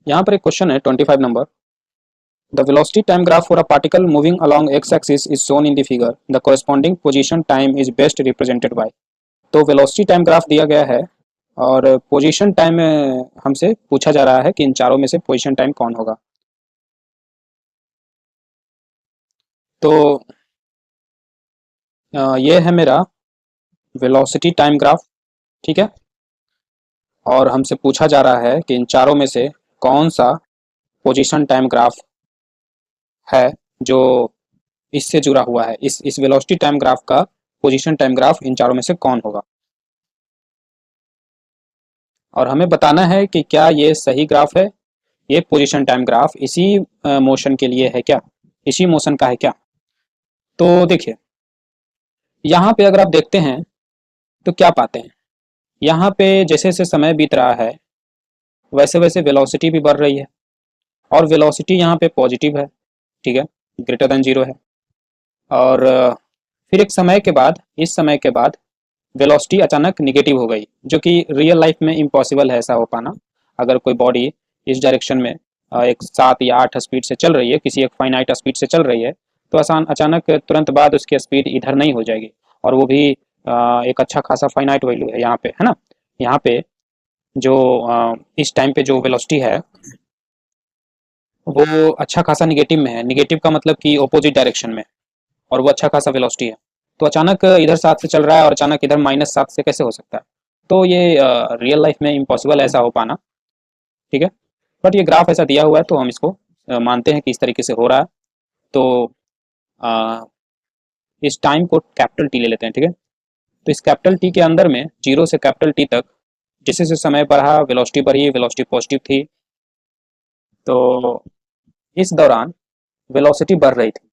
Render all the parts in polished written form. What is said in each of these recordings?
यहाँ पर एक क्वेश्चन है 25 number. The velocity time graph for a particle moving along x axis is shown in the figure. The corresponding position time is best represented by. तो velocity time graph दिया गया है और position time हमसे पूछा जा रहा है कि इन चारों में से पोजीशन टाइम कौन होगा। तो ये है मेरा वेलोसिटी टाइम ग्राफ, ठीक है। और हमसे पूछा जा रहा है कि इन चारों में से कौन सा पोजीशन टाइम ग्राफ है जो इससे जुड़ा हुआ है। इस वेलोसिटी टाइम ग्राफ का पोजीशन टाइम ग्राफ इन चारों में से कौन होगा। और हमें बताना है कि क्या ये सही ग्राफ है, ये पोजीशन टाइम ग्राफ इसी मोशन के लिए है क्या, इसी मोशन का है क्या। तो देखिए, यहाँ पे अगर आप देखते हैं तो क्या पाते हैं, यहाँ पे जैसे जैसे समय बीत रहा है वैसे वैसे वेलोसिटी भी बढ़ रही है और वेलोसिटी यहाँ पे पॉजिटिव है, ठीक है, ग्रेटर देन जीरो है। और फिर एक समय के बाद, इस समय के बाद वेलोसिटी अचानक निगेटिव हो गई, जो कि रियल लाइफ में इम्पॉसिबल है ऐसा हो पाना। अगर कोई बॉडी इस डायरेक्शन में एक 7 या 8 स्पीड से चल रही है, किसी एक फाइनाइट स्पीड से चल रही है, तो अचानक तुरंत बाद उसकी स्पीड इधर नहीं हो जाएगी। और वो भी एक अच्छा खासा फाइनाइट वैल्यू है यहाँ पे, है ना। यहाँ पे जो इस टाइम पे जो वेलोसिटी है वो अच्छा खासा निगेटिव में है। निगेटिव का मतलब कि ऑपोजिट डायरेक्शन में, और वो अच्छा खासा वेलोसिटी है। तो अचानक इधर 7 से चल रहा है और अचानक इधर -7 से कैसे हो सकता है। तो ये रियल लाइफ में इम्पॉसिबल ऐसा हो पाना, ठीक है। बट ये ग्राफ ऐसा दिया हुआ है तो हम इसको मानते हैं कि इस तरीके से हो रहा है। तो अ, इस टाइम को कैपिटल टी ले लेते हैं, ठीक है। तो इस कैपिटल टी के अंदर में जीरो से कैपिटल टी तक जैसे जैसे समय बढ़ा वेलोसिटी बढ़ी, वेलोसिटी पॉजिटिव थी। तो इस दौरान वेलोसिटी बढ़ रही थी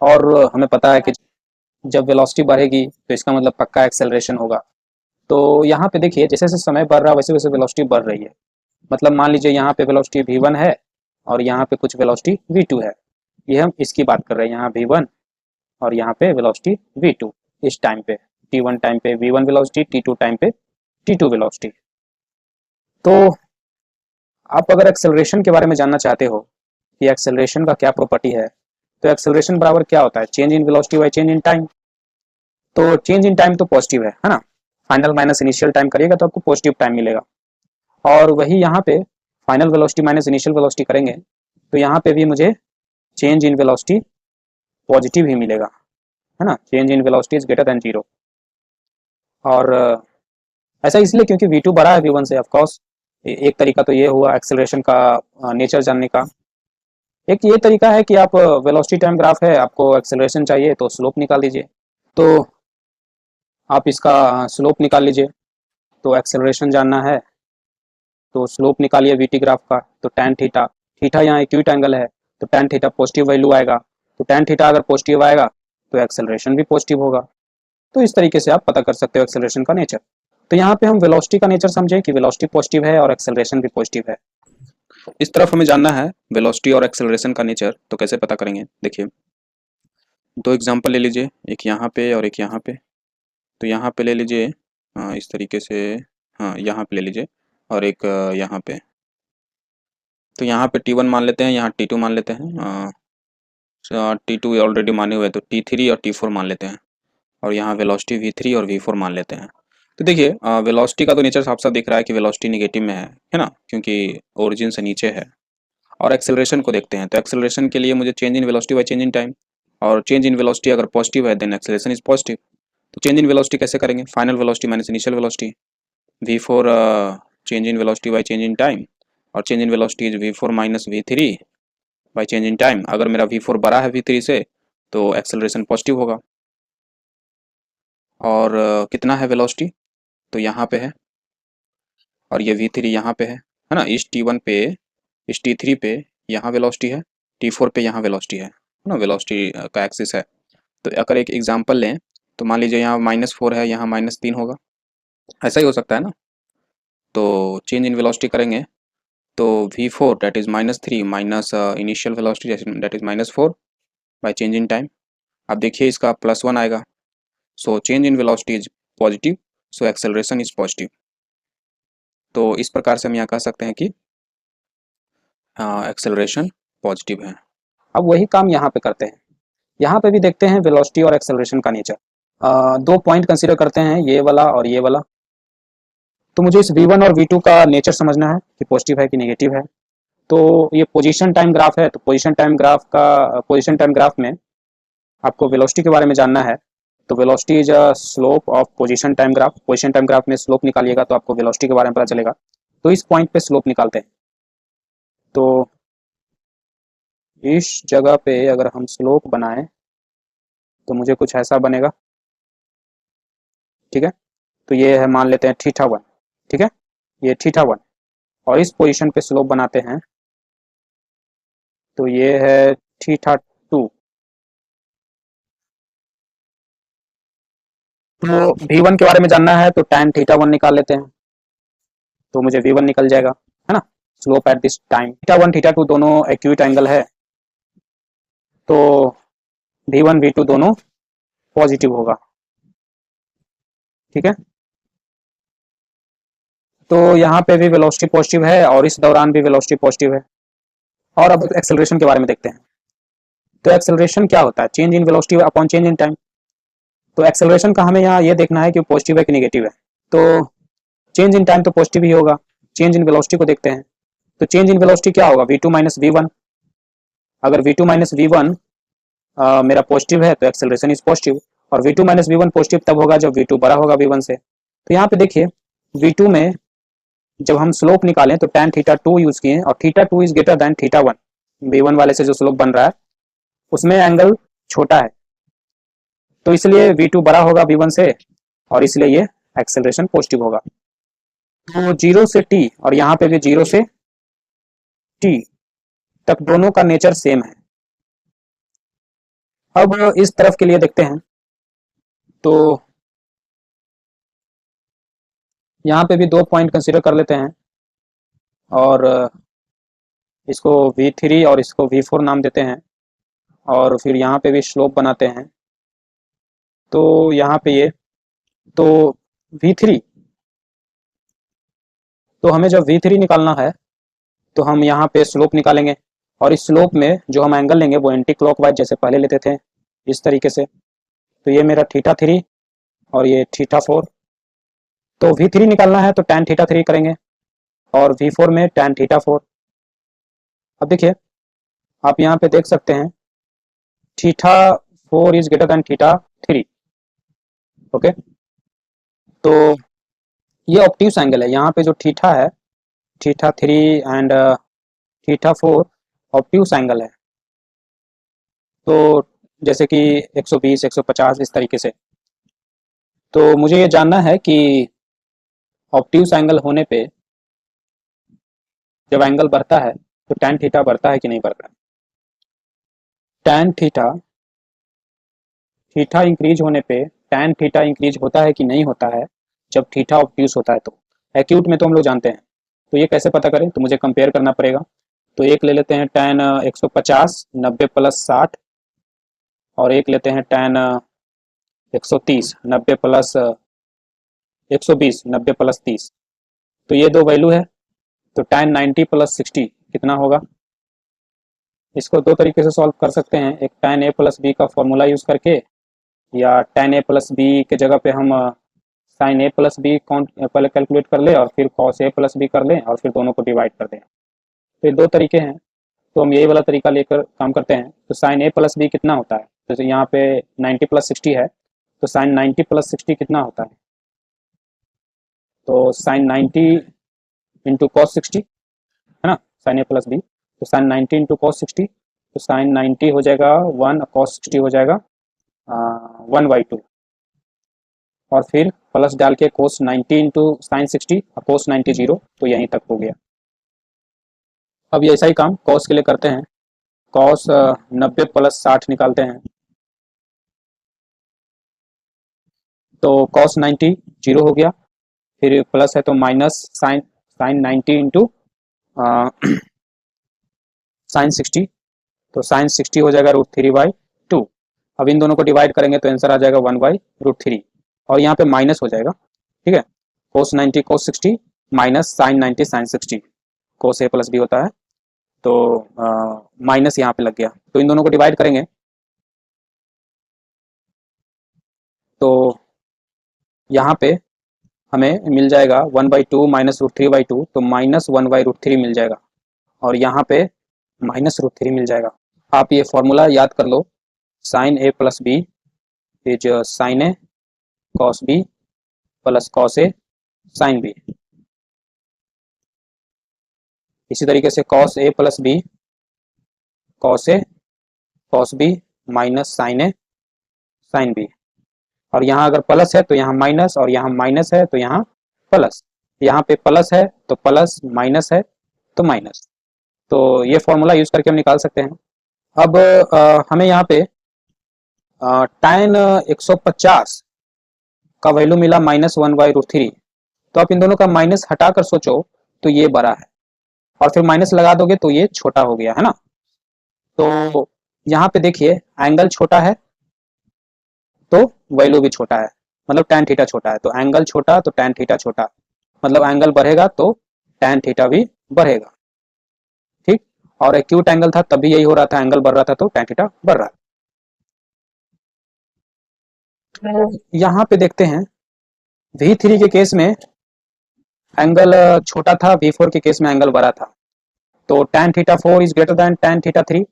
और हमें पता है कि जब वेलोसिटी बढ़ेगी तो इसका मतलब पक्का एक्सेलरेशन होगा। तो यहाँ पे देखिए, जैसे जैसे समय बढ़ रहा है वैसे वैसे वेलोसिटी बढ़ रही है। मतलब मान लीजिए यहाँ पे वेलोसिटी v1 है और यहाँ पे कुछ वेलोसिटी v2 है। ये हम इसकी बात कर रहे हैं, यहाँ v1 और यहाँ पे वेलोसिटी v2। इस टाइम पे t1 टाइम पे v1 वेलोसिटी, t2 टाइम पे t2 वेलोसिटी। तो आप अगर एक्सेलरेशन के बारे में जानना चाहते हो कि एक्सेलरेशन का क्या प्रॉपर्टी है, तो एक्सेलरेशन बराबर क्या होता है, change in velocity by change in time. तो चेंज इन टाइम तो पॉजिटिव है ना। फाइनल माइनस इनिशियल टाइम करिएगा तो आपको पॉजिटिव टाइम मिलेगा। और वही यहाँ पे final velocity minus initial velocity करेंगे तो यहाँ पे भी मुझे चेंज इन वेलोसिटी पॉजिटिव ही मिलेगा, है ना। Change in velocity is greater than zero. और ऐसा इसलिए क्योंकि v2 बड़ा है v1 से, ऑफ कोर्स। एक तरीका तो ये हुआ एक्सेलरेशन का नेचर जानने का। एक ये तरीका है कि आप वेलोसिटी टाइम ग्राफ है, आपको एक्सेलरेशन चाहिए तो स्लोप निकाल दीजिए। तो आप इसका स्लोप निकाल लीजिए। तो एक्सेलरेशन जानना है तो स्लोप निकालिए वी टी ग्राफ का। तो tan थीटा, थीटा यहाँ एक्यूट एंगल है तो tan थीटा पॉजिटिव वैल्यू आएगा। तो tan थीटा अगर पॉजिटिव आएगा तो एक्सेलरेशन भी पॉजिटिव होगा। तो इस तरीके से आप पता कर सकते हो एक्सेलरेशन का नेचर। तो यहाँ पे हम वेलोसिटी का नेचर समझे कि वेलोसिटी पॉजिटिव है और एक्सेलरेशन भी पॉजिटिव है। इस तरफ हमें जानना है वेलोसिटी और एक्सेलरेशन का नेचर, तो कैसे पता करेंगे। देखिए, दो एग्जांपल ले लीजिए, एक यहाँ पे और एक यहाँ पे। तो यहाँ पे ले लीजिए इस तरीके से, हाँ यहाँ पे ले लीजिए, और एक यहाँ पे। तो यहाँ पे T1 मान लेते हैं, यहाँ T2 मान लेते हैं। T2 ऑलरेडी माने हुए, तो T3 और T4 मान लेते हैं। और यहाँ वेलोसिटी V3 और V4 मान लेते हैं। तो देखिए, वेलोसिटी का तो नेचर साफ साफ दिख रहा है कि वेलोसिटी निगेटिव में है ना, क्योंकि ओरिजिन से नीचे है। और एक्सेलरेशन को देखते हैं, तो एक्सेलरेशन के लिए मुझे change in velocity by change in time. और चेंज इन वेलोसिटी अगर पॉजिटिव है देन एक्सेलरेशन इज पॉजिटिव। तो चेंज इन वेलोसिटी कैसे करेंगे, final velocity minus initial velocity. V4 change in velocity by change in time, और change in velocity is V4 minus V3 by change in time. अगर मेरा V4 बड़ा है V3 से तो एक्सेलरेशन पॉजिटिव होगा। और कितना है वेलोसिटी, तो यहाँ पे है, और ये V3 यहाँ पे है ना। इस T1 पे, इस T3 पे यहाँ वेलोसिटी है, T4 पे यहाँ वेलोसिटी है ना। वेलोसिटी का एक्सिस है। तो अगर एक एग्जांपल लें तो मान लीजिए यहाँ -4 है, यहाँ -3 होगा, ऐसा ही हो सकता है ना। तो चेंज इन वेलोसिटी करेंगे तो V4 that is -3 minus initial velocity that is -4 by change in time. अब देखिए इसका +1 आएगा। So change in velocity is positive, so acceleration is positive. तो इस प्रकार से हम यहाँ कह सकते हैं कि एक्सेलरेशन पॉजिटिव है। अब वही काम यहाँ पे करते हैं। यहाँ पे भी देखते हैं वेलोसिटी और एक्सेलरेशन का नेचर। दो पॉइंट कंसीडर करते हैं, ये वाला और ये वाला। तो मुझे इस v1 और v2 का नेचर समझना है कि पॉजिटिव है कि नेगेटिव है। तो ये पोजीशन टाइम ग्राफ है, तो पोजीशन टाइम ग्राफ में आपको वेलोसिटी के बारे में जानना है। तो velocity is a slope of position time graph. Position time graph में स्लोप निकालिएगा तो आपको वेलोसिटी के बारे में पता चलेगा। तो इस पॉइंट पे स्लोप निकालते हैं। तो इस जगह पे अगर हम स्लोप बनाएं तो मुझे कुछ ऐसा बनेगा, ठीक है। तो ये है, मान लेते हैं θ1, ठीक है, ये θ1। और इस पोजीशन पे स्लोप बनाते हैं तो ये है θ2। तो v1 के बारे में जानना है तो tan θ1 निकाल लेते हैं, तो मुझे v1 निकल जाएगा, है ना। स्लोप एट दिस टाइम, θ1 θ2 दोनों एक्यूट एंगल है, तो v1 v2 दोनों पॉजिटिव होगा, ठीक है। तो यहाँ पे भी वेलोसिटी पॉजिटिव है और इस दौरान भी वेलोसिटी पॉजिटिव है। और अब एक्सेलरेशन के बारे में देखते हैं। तो एक्सेलरेशन क्या होता है? Change in velocity upon change in time. तो एक्सेलरेशन का हमें यहाँ ये देखना है कि पॉजिटिव है कि नेगेटिव है। तो चेंज इन टाइम तो पॉजिटिव ही होगा। चेंज इन वेलोसिटी को देखते हैं। तो चेंज इन वेलोसिटी क्या होगा? v2 minus v1। अगर v2 माइनस v1 मेरा पॉजिटिव है तो एक्सेलरेशन इज पॉजिटिव, और v2 माइनस v1 पॉजिटिव तब होगा जब v2 बड़ा होगा v1 से। तो यहाँ पे देखिए v2 में जब हम स्लोप निकालें तो tan θ2 यूज किए और θ2 इज ग्रेटर देन θ1। v1 वाले से जो स्लोप बन रहा है उसमें एंगल छोटा है, तो इसलिए v2 बड़ा होगा v1 से और इसलिए ये एक्सेलरेशन पॉजिटिव होगा। तो 0 से t और यहाँ पे भी 0 से t तक दोनों का नेचर सेम है। अब इस तरफ के लिए देखते हैं। तो यहाँ पे भी दो पॉइंट कंसीडर कर लेते हैं और इसको v3 और इसको v4 नाम देते हैं, और फिर यहाँ पे भी स्लोप बनाते हैं। तो यहाँ पे ये तो v3, तो हमें जब v3 निकालना है तो हम यहाँ पे स्लोप निकालेंगे, और इस स्लोप में जो हम एंगल लेंगे वो एंटी क्लॉकवाइज जैसे पहले लेते थे इस तरीके से। तो ये मेरा θ3 और ये θ4। तो v3 निकालना है तो tan θ3 करेंगे और v4 में tan θ4। अब देखिए आप यहाँ पे देख सकते हैं θ4 इज ग्रेटर देन θ3, ओके। तो ये ऑब्ट्यूस एंगल है, यहाँ पे जो थीटा है θ3 एंड θ4 ऑब्ट्यूस एंगल है। तो जैसे कि 120 150 इस तरीके से। तो मुझे ये जानना है कि ऑब्ट्यूस एंगल होने पे जब एंगल बढ़ता है तो tan थीटा बढ़ता है कि नहीं बढ़ता है। tan थीटा इंक्रीज होने पे tan थीटा इंक्रीज होता है कि नहीं होता है जब थीटा ऑब्ट्यूस होता है। तो एक्यूट में तो हम लोग जानते हैं, तो ये कैसे पता करें? तो मुझे कंपेयर करना पड़ेगा। तो एक ले लेते हैं tan 150 90 प्लस 60, और एक लेते हैं tan 130 90 प्लस 120 90 प्लस 30। तो ये दो वैल्यू है। तो tan 90 प्लस 60 कितना होगा? इसको दो तरीके से सॉल्व कर सकते हैं, एक tan a प्लस बी का फॉर्मूला यूज करके, या tan a प्लस बी के जगह पे हम sin a प्लस बी पहले कैलकुलेट कर ले और फिर cos a प्लस बी कर लें और फिर दोनों को डिवाइड कर दें। तो ये दो तरीके हैं, तो हम यही वाला तरीका लेकर काम करते हैं। तो sin a प्लस बी कितना होता है? जैसे यहाँ पे 90 प्लस 60 है, तो sin 90 प्लस 60 कितना होता है? तो sin 90 इंटू कॉस 60, है ना, sin a प्लस बी। तो sin 90 इंटू कॉस 60, तो sin 90 हो जाएगा 1, cos 60 हो जाएगा 1/2, और फिर प्लस डाल के cos 90 इंटू साइन 60 और cos 90 0, तो यहीं तक हो गया। अब ये ऐसा ही काम cos के लिए करते हैं। cos 90 प्लस 60 निकालते हैं, तो cos 90 0 हो गया, फिर प्लस है तो माइनस साइन 90 इंटू साइन 60, तो साइन 60 हो जाएगा √3/2। अब इन दोनों को डिवाइड करेंगे तो आंसर आ जाएगा 1/√3, और यहाँ पे माइनस हो जाएगा, ठीक है। cos 90 cos 60 minus sine 90 sine 60, cos a plus B होता है। तो माइनस यहाँ पे लग गया, तो इन दोनों को डिवाइड करेंगे तो यहाँ पे हमें मिल जाएगा 1/2 -√3/2, तो -1/√3 मिल जाएगा, और यहाँ पे -√3 मिल जाएगा। आप ये फॉर्मूला याद कर लो, sine A plus B is sine A cos B plus cos A sine B. इसी तरीके से cos A plus B cos A cos B minus sine A sine B, और यहाँ अगर प्लस है तो यहाँ माइनस, और यहाँ माइनस है तो यहाँ प्लस, यहाँ पे प्लस है तो प्लस, माइनस है तो माइनस। तो ये फॉर्मूला यूज करके हम निकाल सकते हैं। अब हमें यहाँ पे tan 150 का वैल्यू मिला -1/√3, तो आप इन दोनों का माइनस हटाकर सोचो तो ये बड़ा है, और फिर माइनस लगा दोगे तो ये छोटा हो गया है ना। तो यहाँ पे देखिए एंगल छोटा है तो वैल्यू भी छोटा है, मतलब tan थीटा छोटा है, तो एंगल छोटा तो tan थीटा छोटा, मतलब एंगल बढ़ेगा तो tan थीटा भी बढ़ेगा। ठीक, और एक्यूट एंगल था तब भी यही हो रहा था, एंगल बढ़ रहा था तो tan थीटा बढ़ रहा है। यहाँ पे देखते हैं V3 के केस में एंगल छोटा था, V4 के केस में एंगल बड़ा था, तो tan theta 4 is greater than tan theta 3।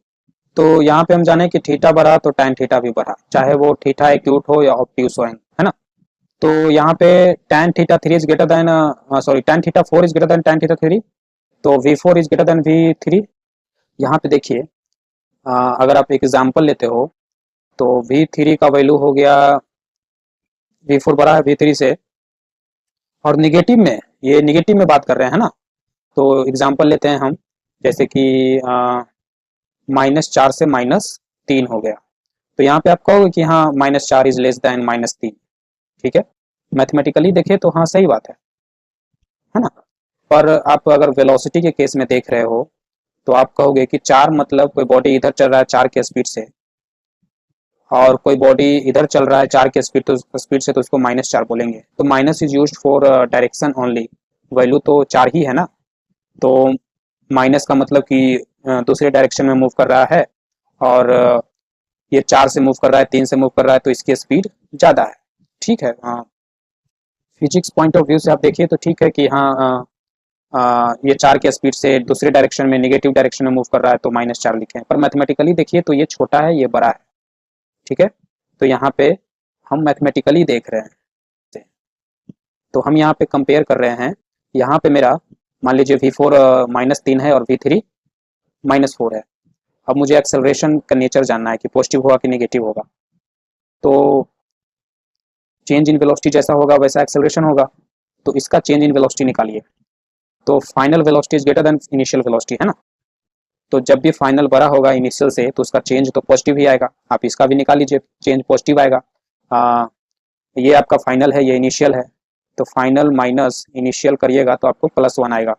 तो यहाँ पे हम जाने कि थीटा बढ़ा तो tan थीटा भी बढ़ा, चाहे वो थीटा एक्यूट हो या ऑब्ट्यूस हो, है ना। तो यहाँ पे tan theta 3 is greater than tan theta 4 is greater than tan theta 3, तो V4 is greater then V3। यहाँ पे देखिए अगर आप एग्जांपल लेते हो तो V3 का वैल्यू हो गया, V4 बड़ा है V3 से, और निगेटिव में, ये निगेटिव में बात कर रहे हैं ना, तो एग्जांपल लेते हैं हम, जैसे कि -4 से -3 हो गया, तो यहाँ पे आप कहोगे कि हाँ -4 इज लेस देन -3, ठीक है, मैथमेटिकली देखें तो हाँ सही बात है ना। पर आप अगर वेलोसिटी के केस में देख रहे हो तो आप कहोगे कि 4 मतलब कोई बॉडी इधर चल रहा है 4 के स्पीड से, और कोई बॉडी इधर चल रहा है 4 के स्पीड से, तो उसको -4 बोलेंगे। तो minus is used for direction only, value तो 4 ही है ना, तो माइनस का मतलब कि दूसरे डायरेक्शन में मूव कर रहा है, और ये 4 से मूव कर रहा है, 3 से मूव कर रहा है, तो इसकी स्पीड ज़्यादा है। ठीक है, फिजिक्स पॉइंट ऑफ व्यू से आप देखिए तो ठीक है कि हाँ ये 4 के स्पीड से दूसरे डायरेक्शन में, नेगेटिव डायरेक्शन में मूव कर रहा है, तो -4 लिखे हैं, पर मैथमेटिकली देखिए तो ये छोटा है, ये बड़ा है। ठीक है, तो यहाँ पे हम मैथमेटिकली देख रहे हैं, तो हम यहाँ पे कंपेयर कर रहे हैं। यहाँ पे मेरा मान लीजिए V4 -3 है और V3 -4 है। अब मुझे एक्सेलरेशन का नेचर जानना है कि पॉजिटिव होगा कि नेगेटिव होगा, तो चेंज इन वेलोसिटी जैसा होगा वैसा एक्सेलरेशन होगा, तो इसका चेंज इन वेलोसिटी निकालिए। तो final velocity is greater then initial velocity, है ना, तो जब भी फाइनल बड़ा होगा इनिशियल से तो उसका चेंज तो पॉजिटिव ही आएगा। आप इसका भी निकाल लीजिए, चेंज पॉजिटिव आएगा। ये आपका फाइनल है, ये इनिशियल है, तो फाइनल माइनस इनिशियल करिएगा तो आपको +1 आएगा।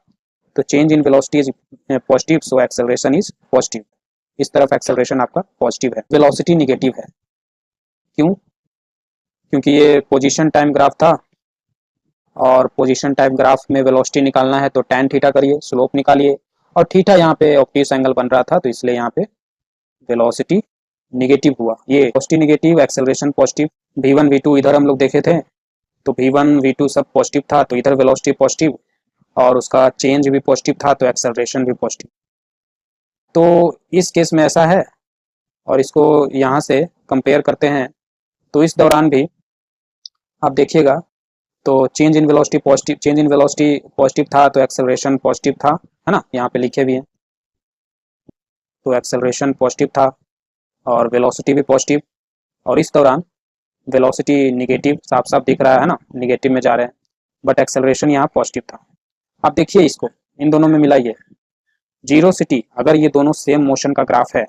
तो change in velocity is positive, so acceleration is positive. इस तरफ एक्सेलरेशन आपका पॉजिटिव है, वेलोसिटी निगेटिव है। क्यों? क्योंकि ये पोजीशन टाइम ग्राफ था, और पोजीशन टाइम ग्राफ में वेलोसिटी निकालना है तो tan थीटा करिए, स्लोप निकालिए, और थीटा यहाँ पे ऑब्ट्यूस एंगल बन रहा था, तो इसलिए यहाँ पे वेलोसिटी निगेटिव हुआ। ये velocity negative, acceleration positive. V1 V2 इधर हम लोग देखे थे, तो V1 V2 सब पॉजिटिव था, तो इधर वेलोसिटी पॉजिटिव और उसका चेंज भी पॉजिटिव था, तो एक्सेलरेशन भी पॉजिटिव। तो इस केस में ऐसा है, और इसको यहाँ से कंपेयर करते हैं, तो इस दौरान भी आप देखिएगा तो change in velocity positive, change in velocity positive था तो एक्सेलरेशन पॉजिटिव था, है ना, यहाँ पे लिखे भी हैं। तो एक्सेलरेशन पॉजिटिव था और वेलोसिटी भी पॉजिटिव, और इस दौरान वेलोसिटी निगेटिव साफ साफ दिख रहा है ना, निगेटिव में जा रहे हैं, बट एक्सेलरेशन यहाँ पॉजिटिव था। आप देखिए इसको इन दोनों में मिलाइए, जीरोसिटी, अगर ये दोनों सेम मोशन का ग्राफ है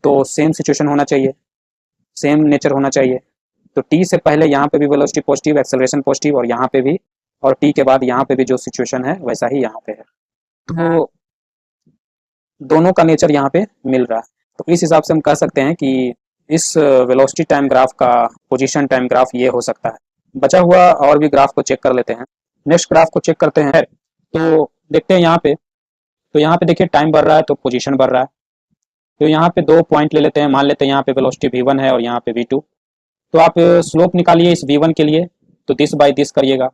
तो सेम सिचुएशन होना चाहिए, सेम नेचर होना चाहिए। तो टी से पहले यहाँ पे भी वेलोसिटी पॉजिटिव, एक्सेलरेशन पॉजिटिव, और यहाँ पे भी, और टी के बाद यहाँ पे भी जो सिचुएशन है वैसा ही यहाँ पे है, तो दोनों का नेचर यहाँ पे मिल रहा है। तो इस हिसाब से हम कह सकते हैं कि इस वेलोसिटी टाइम ग्राफ का पोजीशन टाइम ग्राफ ये हो सकता है। बचा हुआ और भी ग्राफ को चेक कर लेते हैं। नेक्स्ट ग्राफ को चेक करते हैं, तो देखते हैं यहाँ पे, तो यहाँ पे देखिए टाइम बढ़ रहा है तो पोजीशन बढ़ रहा है। तो यहाँ पे 2 पॉइंट ले लेते हैं, मान लेते हैं यहाँ पे वेलोसिटी v1 है और यहाँ पे v2। तो आप स्लोप निकालिए इस v1 के लिए तो दिस बाय दिस करिएगा,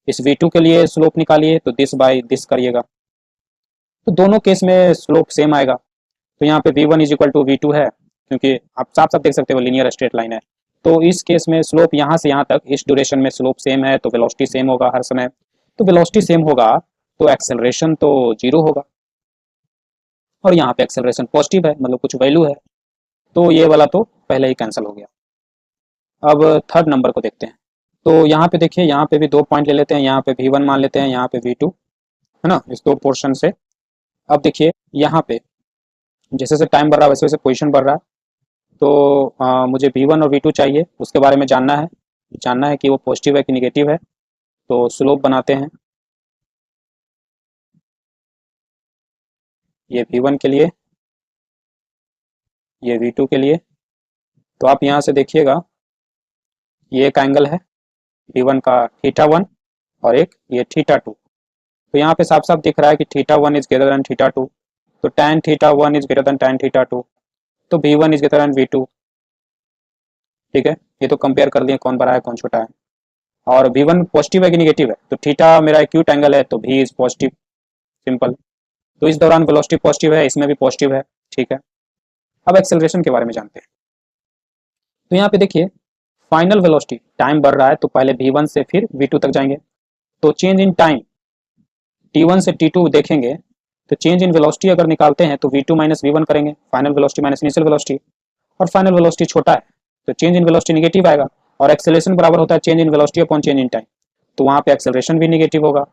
इस v2 के लिए स्लोप निकालिए तो दिस बाय दिस करिएगा। तो दोनों केस में स्लोप सेम आएगा। तो यहाँ पे v1 is equal to v2 है, क्योंकि आप साफ साफ देख सकते हो लीनियर स्ट्रेट लाइन है। तो इस केस में स्लोप यहाँ से यहाँ तक इस ड्यूरेशन में स्लोप सेम है, तो वेलोसिटी सेम होगा हर समय। तो वेलोसिटी सेम होगा तो एक्सेलरेशन तो 0 होगा, और यहाँ पे एक्सेलरेशन पॉजिटिव है, मतलब कुछ वैल्यू है। तो ये वाला तो पहले ही कैंसिल हो गया। अब थर्ड नंबर को देखते हैं। तो यहाँ पे देखिए, यहाँ पे भी 2 पॉइंट ले लेते हैं, यहाँ पे v1 मान लेते हैं, यहाँ पे v2, है ना, इस 2 पोर्शन से। अब देखिए यहाँ पे जैसे जैसे टाइम बढ़ रहा है वैसे वैसे पोजीशन बढ़ रहा है। तो मुझे v1 और v2 चाहिए, उसके बारे में जानना है कि वो पॉजिटिव है कि निगेटिव है। तो स्लोप बनाते हैं, ये v1 के लिए, ये v2 के लिए। तो आप यहाँ से देखिएगा, ये एक एंगल है v1 का θ1 और एक ये θ2। तो यहाँ पे साफ साफ दिख रहा है कि θ1 इज ग्रेटर देन θ2, तो tan θ1 is greater than tan θ2, तो v1 is greater than v2। ठीक है, ये तो कंपेयर कर लिए कौन बड़ा है कौन छोटा है। और v1 पॉजिटिव है कि निगेटिव है, तो थीटा मेरा एक्यूट एंगल है तो v इज पॉजिटिव, सिंपल। तो इस दौरान वेलोसिटी पॉजिटिव है, इसमें भी पॉजिटिव है। ठीक है, अब एक्सेलरेशन के बारे में जानते हैं। तो यहाँ पे देखिए फाइनल वेलोसिटी, टाइम बढ़ रहा है तो पहले v1 से फिर v2 तक जाएंगे। तो चेंज इन टाइम t1 से t2 देखेंगे, तो चेंज इन वेलोसिटी अगर निकालते हैं तो v2 माइनस v1 करेंगे, final velocity minus initial velocity, और फाइनल वेलोसिटी छोटा है तो चेंज इन वेलोसिटी निगेटिव आएगा। और एक्सेलरेशन बराबर होता है change in velocity upon change in time, तो वहाँ पे एक्सेलरेशन भी निगेटिव होगा।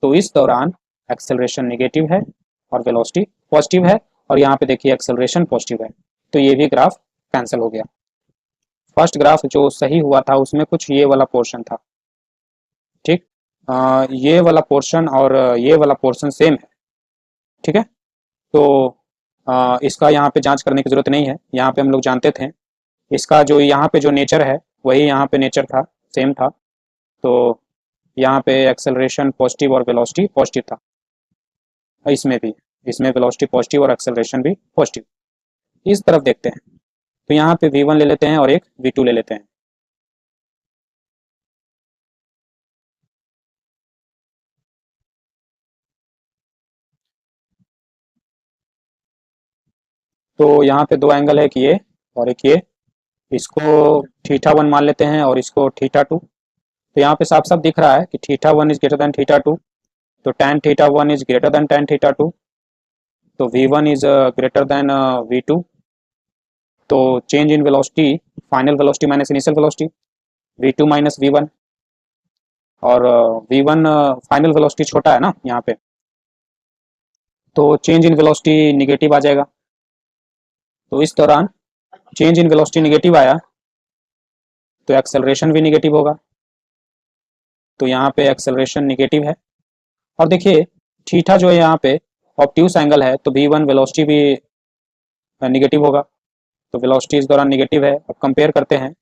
तो इस दौरान एक्सेलरेशन निगेटिव है और वेलोसिटी पॉजिटिव है, और यहाँ पे देखिए एक्सेलरेशन पॉजिटिव है। तो ये भी ग्राफ कैंसिल हो गया। फर्स्ट ग्राफ जो सही हुआ था उसमें कुछ ये वाला पोर्शन था, ठीक, ये वाला पोर्शन और ये वाला पोर्शन सेम है। ठीक है, तो इसका यहाँ पे जांच करने की जरूरत नहीं है, यहाँ पे हम लोग जानते थे। इसका जो यहाँ पे जो नेचर है वही यहाँ पे नेचर था, सेम था। तो यहाँ पे एक्सेलरेशन पॉजिटिव और वेलोसिटी पॉजिटिव था, इसमें भी, इसमें वेलोसिटी पॉजिटिव और एक्सेलरेशन भी पॉजिटिव। इस तरफ देखते हैं, तो यहाँ पे v1 ले लेते हैं और एक v2 ले लेते हैं। तो यहाँ पे 2 एंगल है कि ये और एक ये, इसको θ1 मान लेते हैं और इसको θ2। तो यहाँ पे साफ साफ दिख रहा है कि θ1 इज ग्रेटर देन θ2, तो tan θ1 is greater than tan θ2, तो v1 is greater than v2। तो change in velocity, final velocity minus initial velocity, v2 minus v1, और v1 फाइनल वेलोसिटी छोटा है ना यहाँ पे, तो चेंज इन वेलोसिटी निगेटिव आ जाएगा। तो इस दौरान चेंज इन वेलोसिटी निगेटिव आया तो एक्सेलरेशन भी निगेटिव होगा। तो यहाँ पे एक्सेलरेशन निगेटिव है, और देखिए थीटा जो है यहाँ पे ऑब्ट्यूस एंगल है, तो v1 वेलोसिटी भी निगेटिव होगा। तो वेलोसिटी इस दौरान निगेटिव है। अब कंपेयर करते हैं,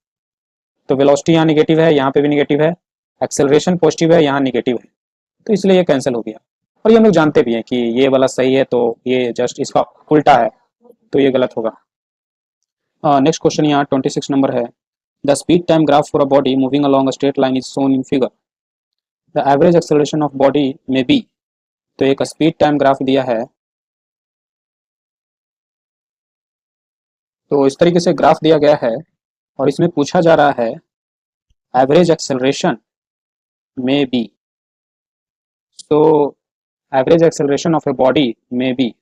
तो वेलोसिटी यहाँ निगेटिव है, यहाँ पे भी निगेटिव है, एक्सेलरेशन पॉजिटिव है, यहाँ निगेटिव है, तो इसलिए ये कैंसिल हो गया। और ये हम लोग जानते भी हैं कि ये वाला सही है, तो ये जस्ट इसका उल्टा है, तो ये गलत होगा। नेक्स्ट क्वेश्चन यहाँ 26 नंबर है। The speed time graph for a body moving along a straight line is shown in figure. The average acceleration of body में बी। तो एक स्पीड टाइम ग्राफ दिया है, तो इस तरीके से ग्राफ दिया गया है, और इसमें पूछा जा रहा है एवरेज एक्सेलरेशन में बी। तो average acceleration of a body में बी,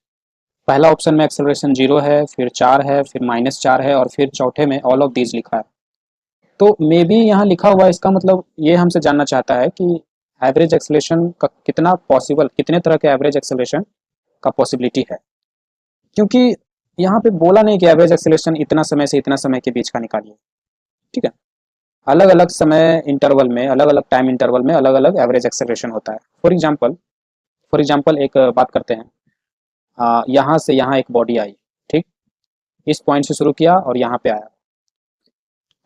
पहला ऑप्शन में एक्सेलरेशन 0 है, फिर 4 है, फिर -4 है, और फिर चौथे में ऑल ऑफ दीज लिखा है। तो मे बी यहाँ लिखा हुआ है, इसका मतलब ये हमसे जानना चाहता है कि एवरेज एक्सेलरेशन का कितना पॉसिबल, कितने तरह के एवरेज एक्सेलरेशन का पॉसिबिलिटी है, क्योंकि यहाँ पे बोला नहीं कि एवरेज एक्सेलरेशन इतना समय से इतना समय के बीच का निकालिए। ठीक है, अलग अलग समय इंटरवल में, अलग अलग टाइम इंटरवल में अलग अलग एवरेज एक्सेलरेशन होता है। फॉर एग्जाम्पल एक बात करते हैं, यहाँ से यहाँ एक बॉडी आई, ठीक, इस पॉइंट से शुरू किया और यहाँ पे आया,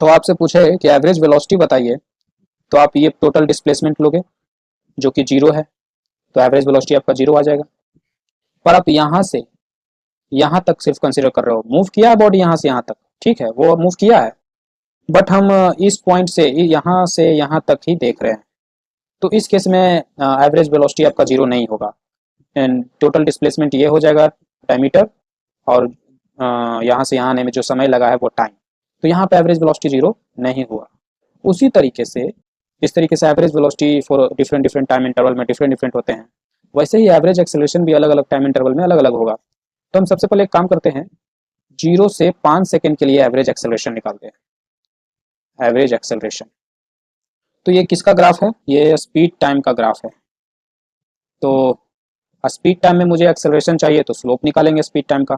तो आपसे पूछे कि एवरेज वेलोसिटी बताइए, तो आप ये टोटल डिस्प्लेसमेंट लोगे जो कि 0 है, तो एवरेज वेलोसिटी आपका 0 आ जाएगा। पर आप यहाँ से यहाँ तक सिर्फ कंसिडर कर रहे हो, मूव किया है बॉडी यहाँ से यहाँ तक, ठीक है वो मूव किया है, बट हम इस पॉइंट से यहाँ तक ही देख रहे हैं। तो इस केस में एवरेज वेलोसिटी आपका जीरो नहीं होगा, एंड टोटल डिस्प्लेसमेंट ये हो जाएगा डायमीटर, और यहाँ से यहाँ आने में जो समय लगा है वो टाइम। तो यहाँ पे एवरेज वेलोसिटी जीरो नहीं हुआ। उसी तरीके से इस तरीके से average velocity for different different time interval में डिफरेंट डिफरेंट होते हैं, वैसे ही एवरेज एक्सेलरेशन भी अलग अलग टाइम इंटरवल में अलग अलग होगा। तो हम सबसे पहले एक काम करते हैं, 0 से 5 सेकेंड के लिए एवरेज एक्सेलरेशन निकालते हैं। एवरेज एक्सेलरेशन, तो ये किसका ग्राफ है? ये स्पीड टाइम का ग्राफ है। तो स्पीड टाइम में मुझे एक्सेलरेशन चाहिए तो स्लोप निकालेंगे स्पीड टाइम का।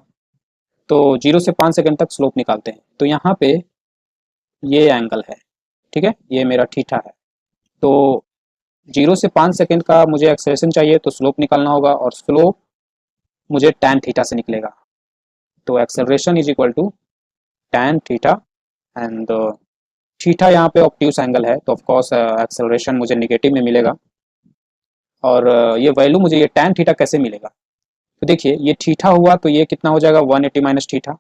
तो 0 से 5 सेकेंड तक स्लोप निकालते हैं। तो यहाँ पे ये एंगल है, ठीक है, ये मेरा थीटा है। तो 0 से 5 सेकेंड का मुझे एक्सेलरेशन चाहिए तो स्लोप निकालना होगा, और स्लोप मुझे tan थीटा से निकलेगा। तो acceleration is equal to tan theta, and theta यहाँ पे ऑब्ट्यूस एंगल है, तो ऑफकोर्स एक्सेलरेशन मुझे निगेटिव में मिलेगा। और ये वैल्यू मुझे ये tan थीटा कैसे मिलेगा? तो देखिए ये थीटा हुआ तो ये कितना हो जाएगा 180 माइनस थीटा,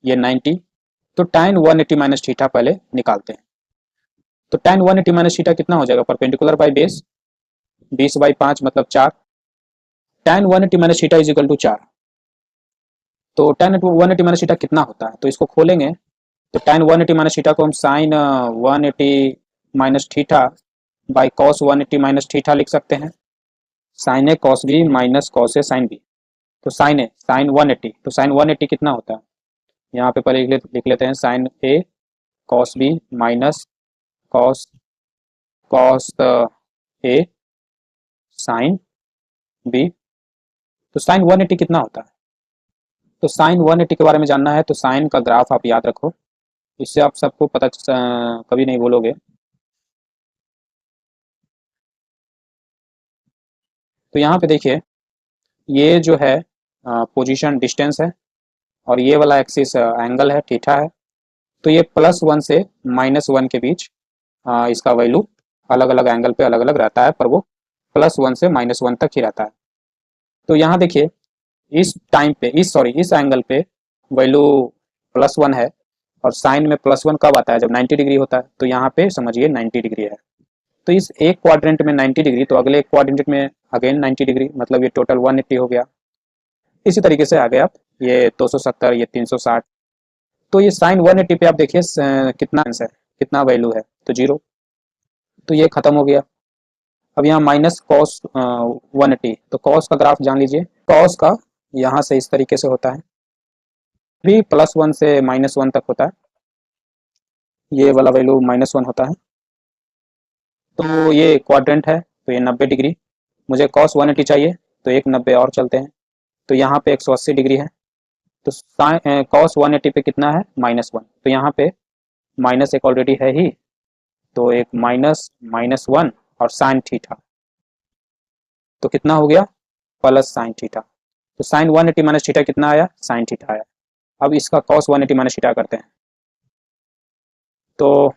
ये 90। तो tan 180 माइनस थीटा पहले निकालते हैं। तो tan 180 माइनस थीटा कितना हो जाएगा? परपेंडिकुलर बाई बेस 20/5 मतलब 4। tan 180 minus theta is equal to 4। तो tan 180 माइनस थीटा कितना होता है? तो इसको खोलेंगे तो tan 180 माइनस थीटा को हम sine 180 minus theta by cos 180 minus theta लिख सकते हैं। Sine A cos B minus cos A sine B. तो साइन ए साइन 180, तो साइन 180 कितना होता है? यहाँ पे पहले लिख लेते हैं sine A cos B minus cos cos A sine B. तो साइन 180 कितना होता है? तो साइन 180 के बारे में जानना है तो साइन का ग्राफ आप याद रखो, इससे आप सबको पता कभी नहीं भूलोगे। तो यहाँ पे देखिए ये जो है पोजीशन डिस्टेंस है, और ये वाला एक्सिस एंगल है थीटा है। तो ये +1 से -1 के बीच इसका वैल्यू अलग अलग एंगल पे अलग अलग रहता है, पर वो +1 से -1 तक ही रहता है। तो यहाँ देखिए इस टाइम पे इस एंगल पे वैल्यू +1 है, और साइन में +1 कब आता है? जब 90 डिग्री होता है। तो यहाँ पे समझिए 90 डिग्री है। तो इस एक क्वाड्रेंट में 90 डिग्री, तो अगले एक क्वाड्रेंट में अगेन 90 डिग्री, मतलब ये टोटल 180 हो गया। इसी तरीके से आगे आप ये 270, ये 360। तो ये साइन 180 पे आप देखिए कितना आंसर है, कितना वैल्यू है? तो 0। तो ये खत्म हो गया। अब यहाँ माइनस कॉस 180, तो कॉस का ग्राफ जान लीजिए। कॉस का यहाँ से इस तरीके से होता है, भी +1 से -1 तक होता है। ये वाला वैल्यू -1 होता है। तो ये क्वाड्रेंट है, तो ये 90 डिग्री। मुझे कॉस 180 चाहिए तो एक 90 और चलते हैं। तो यहाँ पे 180 डिग्री है। तो कॉस 180 पे कितना है? -1। तो यहाँ पे माइनस एक ऑलरेडी है ही, तो एक -1 और साइन थीटा, तो कितना हो गया? Plus sine theta. तो साइन 180 माइनस थीटा कितना आया? साइन थीटा आया। अब इसका कॉस 180 माइनस थीटा करते हैं। तो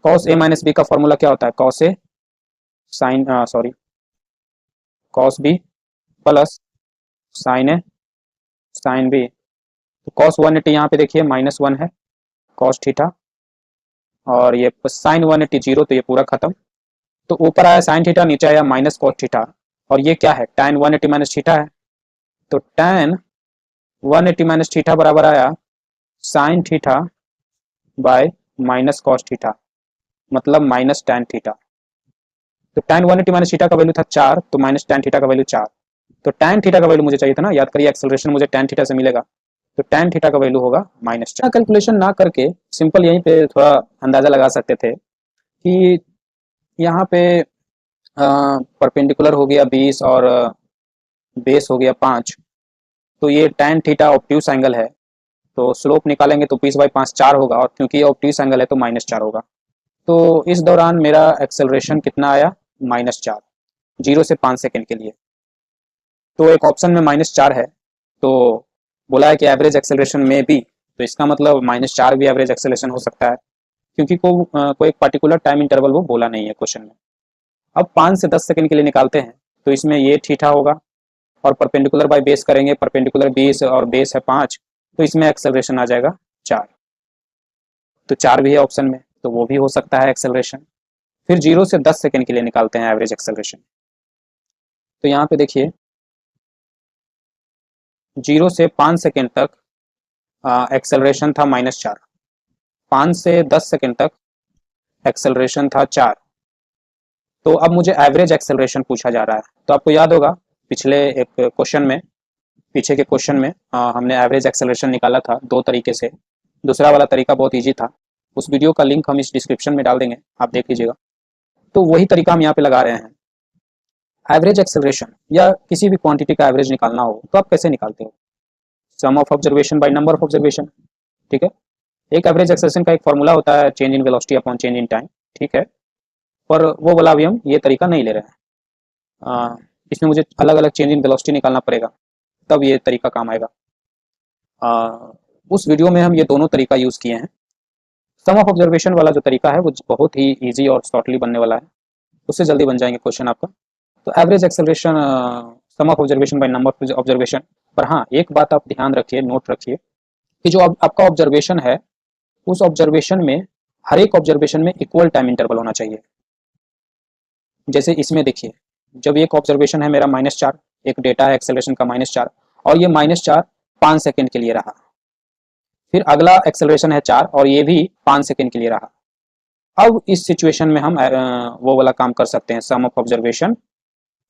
कॉस ए माइनस बी का फॉर्मूला क्या होता है? Cos A sine cos B plus sine A sine B. तो कॉस 180 यहाँ पे देखिए -1 है कॉस थीटा, और ये साइन 180 0, तो ये पूरा खत्म। तो ऊपर आया साइन थीटा, नीचे आया माइनस कॉस थीटा, और ये क्या है? tan 180 माइनस थीटा है। तो tan 180 माइनस थीटा बराबर आया sine theta by minus cos theta, मतलब माइनस tan थीटा। तो tan 180 माइनस थीटा का वैल्यू था 4, तो माइनस tan थीटा का वैल्यू 4। तो tan थीटा का वैल्यू मुझे चाहिए था ना, याद करिए एक्सेलरेशन मुझे tan थीटा से मिलेगा। तो tan थीटा का वैल्यू होगा -4। कैलकुलेशन ना करके सिंपल यहीं पे थोड़ा अंदाजा लगा सकते थे कि यहाँ पे परपेंडिकुलर हो गया 20 और बेस हो गया 5। तो ये tan थीटा ऑब्ट्यूस एंगल है, तो स्लोप निकालेंगे तो 20/5 4 होगा, और क्योंकि ये ऑब्ट्यूस एंगल है तो -4 होगा। तो इस दौरान मेरा एक्सेलरेशन कितना आया? -4, 0 से 5 सेकेंड के लिए। तो एक ऑप्शन में -4 है, तो बोला है कि एवरेज एक्सेलरेशन में भी, तो इसका मतलब -4 भी एवरेज एक्सेलरेशन हो सकता है, क्योंकि कोई एक पर्टिकुलर टाइम इंटरवल वो बोला नहीं है क्वेश्चन में। अब 5 से 10 सेकेंड के लिए निकालते हैं, तो इसमें ये थीटा होगा, और परपेंडिकुलर बाय बेस करेंगे, परपेंडिकुलर 20 और बेस है 5, तो इसमें एक्सेलरेशन आ जाएगा 4। तो 4 भी है ऑप्शन में, तो वो भी हो सकता है एक्सेलरेशन। फिर 0 से 10 सेकेंड के लिए निकालते हैं एवरेज एक्सेलरेशन। तो यहाँ पे देखिए 0 से 5 सेकेंड तक एक्सेलरेशन था -4, 5 से 10 सेकेंड तक एक्सेलरेशन था 4। तो अब मुझे एवरेज एक्सेलरेशन पूछा जा रहा है। तो आपको याद होगा पिछले एक क्वेश्चन में, पीछे के क्वेश्चन में हमने एवरेज एक्सेलरेशन निकाला था 2 तरीके से। दूसरा वाला तरीका बहुत ईजी था, उस वीडियो का लिंक हम इस डिस्क्रिप्शन में डाल देंगे, आप देख लीजिएगा। तो वही तरीका हम यहाँ पे लगा रहे हैं। एवरेज एक्सेलरेशन या किसी भी क्वांटिटी का एवरेज निकालना हो तो आप कैसे निकालते हो? Sum of observation by number of observation, ठीक है। एक एवरेज एक्सेलरेशन का एक फॉर्मूला होता है change in velocity upon change in time, ठीक है। पर वो वाला अभी हम ये तरीका नहीं ले रहे हैं। इसमें मुझे अलग अलग चेंज इन वेलोसिटी निकालना पड़ेगा, तब ये तरीका काम आएगा। उस वीडियो में हम ये दोनों तरीका यूज़ किए हैं। सम ऑफ ऑब्जर्वेशन वाला जो तरीका है वो बहुत ही ईजी और शॉर्टली बनने वाला है, उससे जल्दी बन जाएंगे क्वेश्चन आपका। तो average acceleration sum of observation by number of observation. पर हाँ, एक बात आप ध्यान रखिए, नोट रखिए कि जो आपका ऑब्जर्वेशन है उस ऑब्जर्वेशन में हर एक ऑब्जर्वेशन में इक्वल टाइम इंटरवल होना चाहिए। जैसे इसमें देखिए, जब एक ऑब्जर्वेशन है मेरा -4, एक डेटा है एक्सेलरेशन का -4, और ये -4 5 सेकेंड के लिए रहा। फिर अगला एक्सेलरेशन है 4 और ये भी 5 सेकेंड के लिए रहा। अब इस सिचुएशन में हम वो वाला काम कर सकते हैं, sum of observation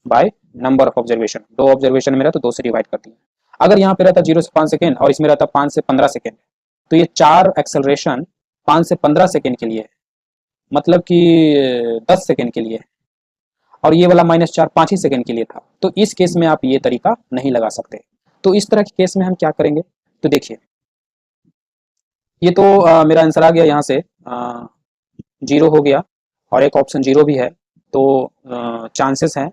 by number of observation. 2 observation मेरा तो 2 से डिवाइड कर दिया। अगर यहाँ पे रहता 0 से 5 सेकेंड और इसमें रहता 5 से 15 सेकेंड, तो ये 4 एक्सेलरेशन 5 से 15 सेकेंड के लिए है, मतलब कि 10 सेकेंड के लिए है, और ये वाला -4 5 ही सेकेंड के लिए था। तो इस केस में आप ये तरीका नहीं लगा सकते। तो इस तरह के केस में हम क्या करेंगे? तो देखिए, ये तो मेरा आंसर आ गया यहाँ से 0 हो गया, और एक ऑप्शन 0 भी है। तो चांसेस हैं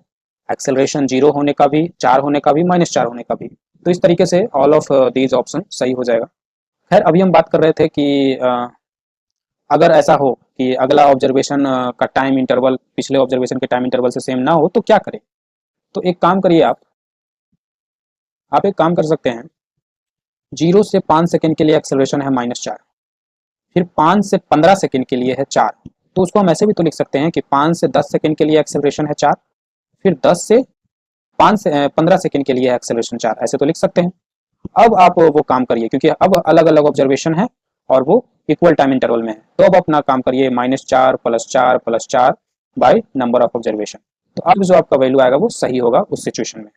एक्सेलरेशन 0 होने का भी, 4 होने का भी, -4 होने का भी। तो इस तरीके से ऑल ऑफ दीज ऑप्शन सही हो जाएगा। खैर, अभी हम बात कर रहे थे कि अगर ऐसा हो कि अगला ऑब्जर्वेशन का टाइम इंटरवल पिछले ऑब्जर्वेशन के टाइम इंटरवल से सेम ना हो, तो क्या करें? तो एक काम करिए, आप एक काम कर सकते हैं। 0 से 5 सेकेंड के लिए एक्सेलरेशन है -4, फिर 5 से 15 सेकेंड के लिए है 4। तो उसको हम ऐसे भी तो लिख सकते हैं कि 5 से 10 सेकेंड के लिए एक्सेलरेशन है 4, फिर 10 से 5 से 15 सेकेंड के लिए एक्सेलरेशन 4, ऐसे तो लिख सकते हैं। अब आप वो काम करिए, क्योंकि अब अलग अलग ऑब्जर्वेशन है और वो इक्वल टाइम इंटरवल में है। तो अब अपना काम करिए -4 + 4 + 4 बाय नंबर ऑफ ऑब्जर्वेशन। तो अब जो आपका वैल्यू आएगा वो सही होगा उस सिचुएशन में।